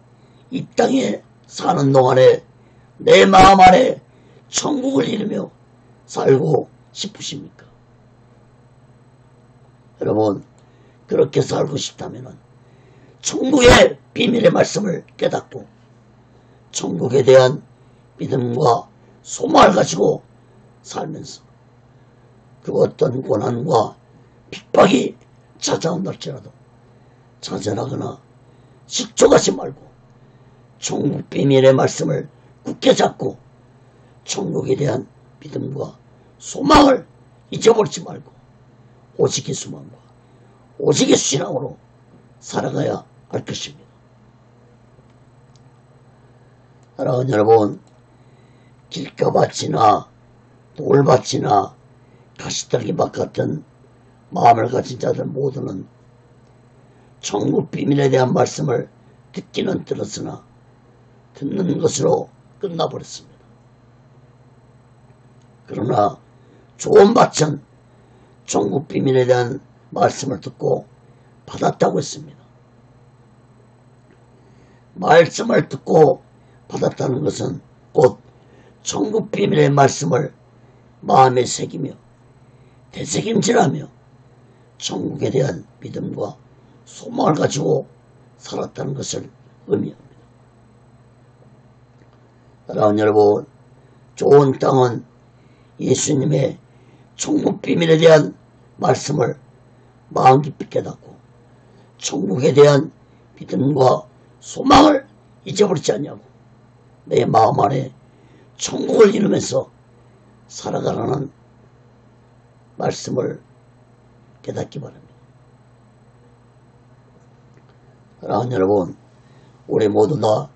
이 땅에 사는 동안에 내 마음 안에 천국을 이루며 살고 싶으십니까? 여러분, 그렇게 살고 싶다면 천국의 비밀의 말씀을 깨닫고 천국에 대한 믿음과 소망을 가지고 살면서 그 어떤 고난과 핍박이 찾아온다 할지라도 좌절하거나 식초하지 말고 천국 비밀의 말씀을 굳게 잡고 천국에 대한 믿음과 소망을 잊어버리지 말고 오직의 소망과 오직의 신앙으로 살아가야 할 것입니다. 사랑하는 여러분, 길가밭이나 돌밭이나 가시떨기밭 같은 마음을 가진 자들 모두는 천국 비밀에 대한 말씀을 듣기는 들었으나 듣는 것으로 끝나버렸습니다. 그러나 좋은 밭은 천국 비밀에 대한 말씀을 듣고 받았다고 했습니다. 말씀을 듣고 받았다는 것은 곧 천국 비밀의 말씀을 마음에 새기며 되새김질하며 천국에 대한 믿음과 소망을 가지고 살았다는 것을 의미합니다. 사랑하는 여러분, 좋은 땅은 예수님의 천국 비밀에 대한 말씀을 마음 깊이 깨닫고 천국에 대한 믿음과 소망을 잊어버리지 않냐고 내 마음 안에 천국을 이루면서 살아가라는 말씀을 깨닫기 바랍니다. 사랑하는 여러분, 우리 모두 다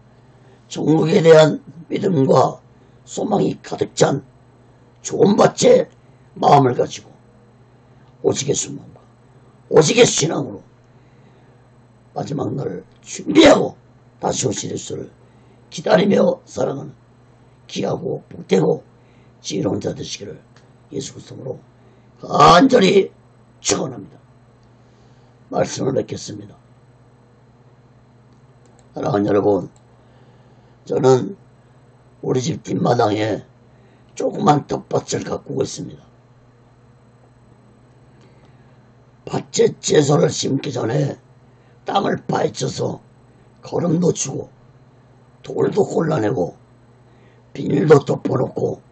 천국에 대한 믿음과 소망이 가득 찬 좋은 밭의 마음을 가지고 오직의 순망과 오직의 신앙으로 마지막 날을 준비하고 다시 오실 예수를 기다리며 살아가는 귀하고 복되고 지혜로운 자 되시기를 예수 그리스도로 간절히 축원합니다. 말씀을 맺겠습니다. 사랑하는 여러분, 저는 우리 집 뒷마당에 조그만 텃밭을 가꾸고 있습니다. 밭에 채소를 심기 전에 땅을 파헤쳐서 거름도 주고 돌도 골라내고 비닐도 덮어놓고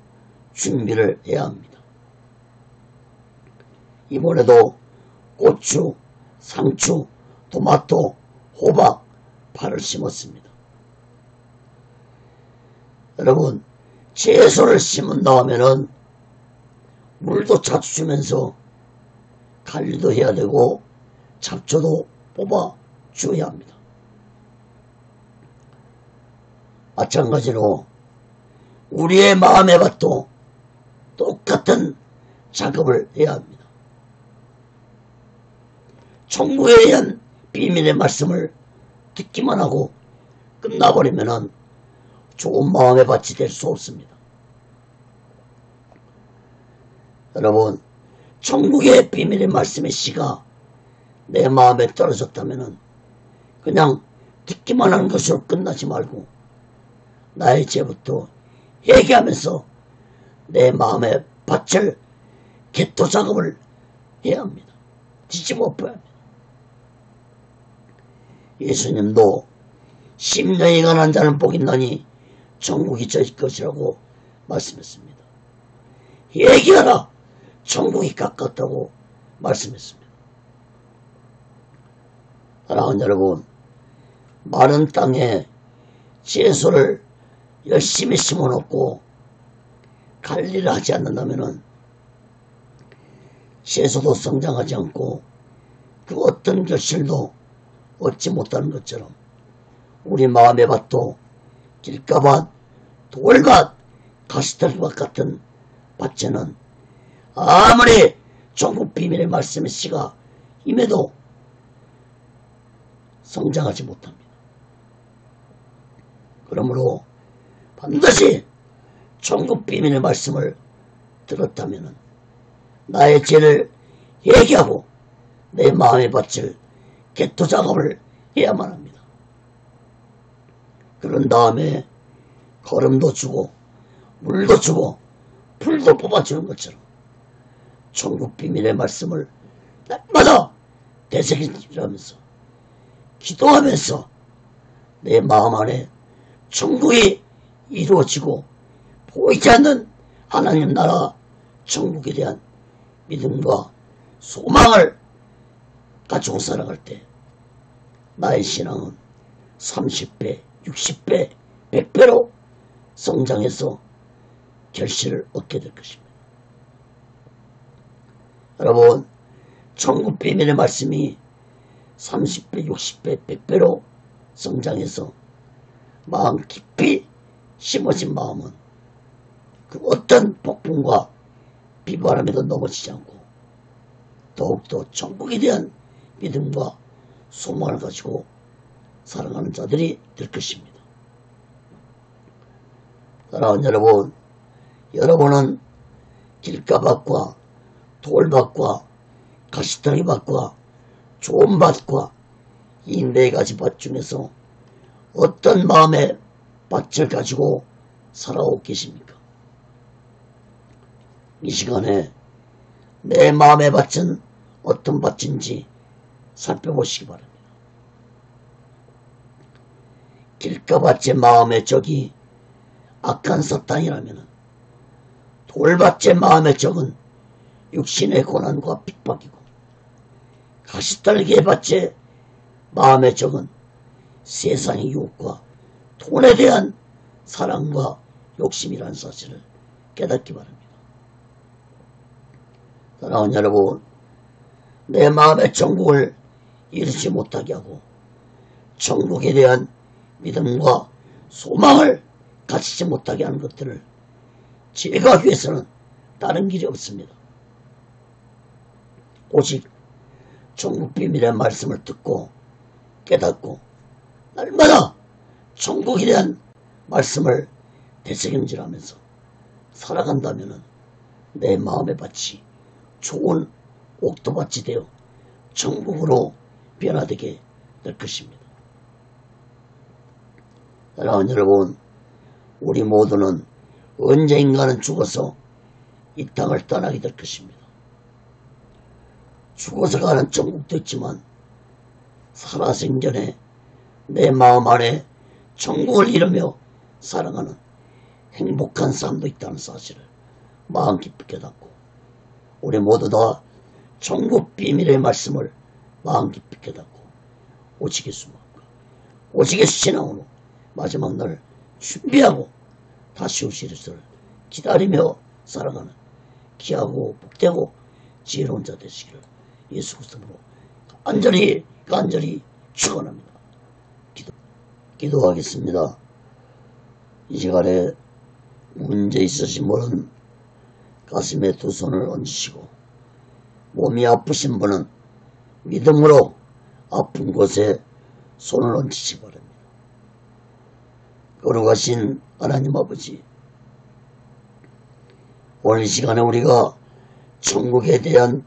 준비를 해야 합니다. 이번에도 고추, 상추, 토마토, 호박, 파를 심었습니다. 여러분, 채소를 심은 다음에는 물도 자주 주면서 관리도 해야 되고 잡초도 뽑아 주어야 합니다. 마찬가지로 우리의 마음의 밭도 똑같은 작업을 해야 합니다. 천국에 대한 비밀의 말씀을 듣기만 하고 끝나버리면 좋은 마음의 밭이 될 수 없습니다. 여러분, 천국의 비밀의 말씀의 씨가 내 마음에 떨어졌다면 그냥 듣기만 하는 것으로 끝나지 말고 나의 죄부터 회개하면서 내 마음의 밭을 개토 작업을 해야 합니다. 뒤집어 엎어야 합니다. 예수님도 심령이 가난한 자는 복이 있나니 천국이 저희 것이라고 말씀했습니다. 회개하라, 천국이 가깝다고 말씀했습니다. 사랑하는 여러분, 마른 땅에 채소를 열심히 심어놓고 관리를 하지 않는다면 채소도 성장하지 않고 그 어떤 결실도 얻지 못하는 것처럼 우리 마음의 밭도 길가밭, 돌밭, 가시떨기밭 같은 밭에는 아무리 천국 비밀의 말씀의 씨가 임해도 성장하지 못합니다. 그러므로 반드시 천국 비밀의 말씀을 들었다면 나의 죄를 회개하고 내 마음의 밭을 개토 작업을 해야만 합니다. 그런 다음에 거름도 주고 물도 주고 풀도 뽑아주는 것처럼 천국 비밀의 말씀을 날마다 되새기면서 기도하면서 내 마음 안에 천국이 이루어지고 보이지 않는 하나님 나라 천국에 대한 믿음과 소망을 가지고 살아갈 때 나의 신앙은 30배, 60배, 100배로 성장해서 결실을 얻게 될 것입니다. 여러분, 천국 비밀의 말씀이 30배, 60배, 100배로 성장해서 마음 깊이 심어진 마음은 그 어떤 폭풍과 비바람에도 넘어지지 않고 더욱더 천국에 대한 믿음과 소망을 가지고 살아가는 자들이 될 것입니다. 사랑하는 여러분, 여러분은 길가밭과 돌밭과 가시떨기밭과 좋은 밭과 이 네 가지 밭 중에서 어떤 마음의 밭을 가지고 살아오고 계십니까? 이 시간에 내 마음의 밭은 어떤 밭인지 살펴보시기 바랍니다. 길가밭의 마음의 적이 악한 사탄이라면 돌밭의 마음의 적은 육신의 고난과 핍박이고 가시떨기의 밭의 마음의 적은 세상의 유혹과 돈에 대한 사랑과 욕심이라는 사실을 깨닫기 바랍니다. 사랑하는 여러분, 내 마음의 천국을 이루지 못하게 하고 천국에 대한 믿음과 소망을 가지지 못하게 하는 것들을 제거하기 위해서는 다른 길이 없습니다. 오직 천국 비밀의 말씀을 듣고 깨닫고 날마다 천국에 대한 말씀을 되새김질하면서 살아간다면 내 마음의 밭이 좋은 옥토밭이 되어 천국으로 변화되게 될 것입니다. 사랑하는 여러분, 우리 모두는 언젠가는 죽어서 이 땅을 떠나게 될 것입니다. 죽어서 가는 천국도 있지만 살아생전에 내 마음 안에 천국을 이루며 살아가는 행복한 삶도 있다는 사실을 마음 깊이 깨닫고 우리 모두 다 천국 비밀의 말씀을 마음 깊이 깨닫고 오직의 수막과 오직의 신앙으로 마지막 날 준비하고 다시 오실 것을 기다리며 살아가는 귀하고 복되고 지혜로운 자 되시기를 예수 그리스도로 간절히 축원합니다. 기도하겠습니다. 이 시간에 문제 있으신 분은 가슴에 두 손을 얹으시고 몸이 아프신 분은 믿음으로 아픈 곳에 손을 얹으시기 바랍니다. 거룩하신 하나님 아버지, 오늘 시간에 우리가 천국에 대한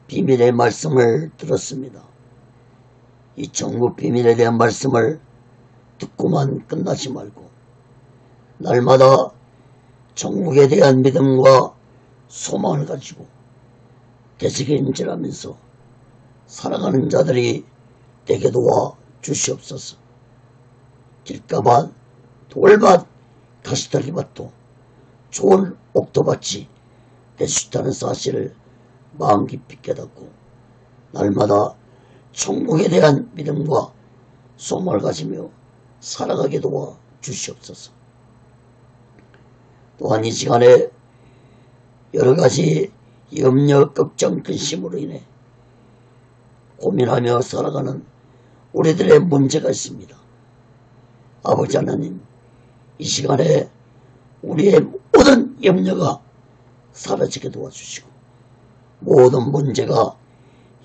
비밀의 말씀을 들었습니다. 이 천국 비밀에 대한 말씀을 듣고만 끝나지 말고 날마다 천국에 대한 믿음과 소망을 가지고 되새김질하면서 살아가는 자들이 되게 도와 주시옵소서. 길가밭, 돌밭, 가시떨기밭도 좋은 옥토밭이 될 수 있다는 사실을 마음 깊이 깨닫고 날마다 천국에 대한 믿음과 소망을 가지며 살아가게 도와 주시옵소서. 또한 이 시간에 여러가지 염려, 걱정, 근심으로 인해 고민하며 살아가는 우리들의 문제가 있습니다. 아버지 하나님, 이 시간에 우리의 모든 염려가 사라지게 도와주시고 모든 문제가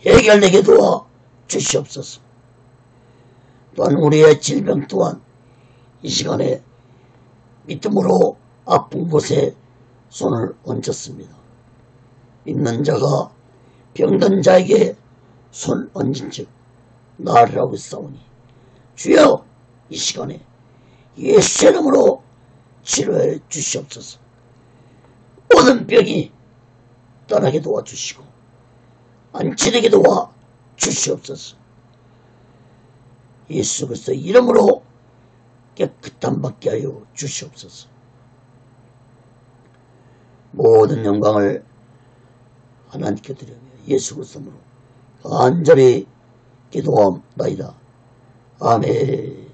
해결되게 도와 주시옵소서. 또한 우리의 질병 또한 이 시간에 믿음으로 아픈 곳에 손을 얹었습니다. 믿는 자가 병든 자에게 손 얹은 즉 나으리라고 싸우니 주여 이 시간에 예수의 이름으로 치료해 주시옵소서. 모든 병이 떠나게 도와주시고 안치되게 도와 주시옵소서. 예수 그리스도의 이름으로 깨끗함 받게 하여 주시옵소서. 모든 영광을 하나님께 드리며 예수 그리스도로 간절히 기도하옵나이다. 아멘.